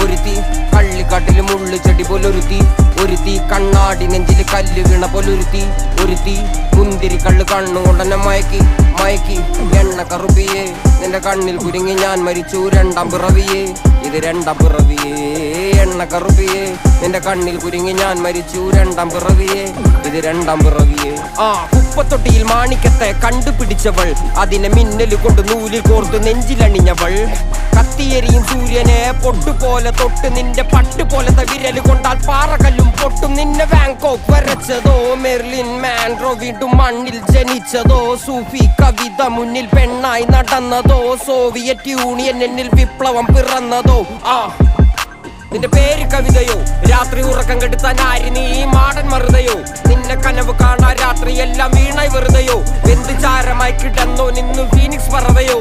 ഒരുത്തി കള്ളിക്കാട്ടില് മുള്ളു ചെടി പോലൊരുത്തി കണ്ണാടി നെഞ്ചില് കല്ല് വീണ പോലൊരുത്തി മുന്തിരി കള്ള് കണ്ണുകൊണ്ടെന്നെ മയക്കി എണ്ണ കറുപ്പിയേ നിന്റെ കണ്ണിൽ കുരുങ്ങി ഞാൻ മരിച്ചു രണ്ടാം പിറവിയേ ഇത് രണ്ടാം പിറവിയേ എണ്ണ കറുപ്പിയേ നിന്റെ കണ്ണിൽ കുരുങ്ങി ഞാൻ മരിച്ചു രണ്ടാം പിറവിയേ ഇത് രണ്ടാം പിറവിയേ കുപ്പത്തൊട്ടിയിൽ മാണിക്കത്തെ കണ്ടുപിടിച്ചവൾ അതിനെ മിന്നല് കൊണ്ട് നൂലിൽ കോർത്ത് നെഞ്ചിലണിഞ്ഞവൾ കത്തിയെരിയും സൂര്യനെ പൊട്ടുപോലെ തൊട്ട് നിന്റെ പട്ടുപോലത്തെ വിരല് കൊണ്ടാൽ പാറകല്ലും പൊട്ടും നിന്നെ ബാങ്കോക്ക് വരച്ചതോ മെർലിൻ മാൻഡ്രോ വീണ്ടും മണ്ണിൽ ജനിച്ചതോ സൂഫി കവിത മുന്നിൽ പെണ്ണായി നടന്നതോ സോവിയറ്റ് യൂണിയൻ എന്നിൽ വിപ്ലവം പിറന്നതോ നിന്റെ പേര് കവിതയോ രാത്രി ഉറക്കം കെടുത്താൻ ആര് നീ മാടൻ മറുതയോ നിന്നെ കനവ് കാണാൻ രാത്രി എല്ലാം വീണായി വെറുതെയോ വെന്ത് ചാരമായി കിടന്നോ നിന്നു ഫീനിക്സ് പറവയോ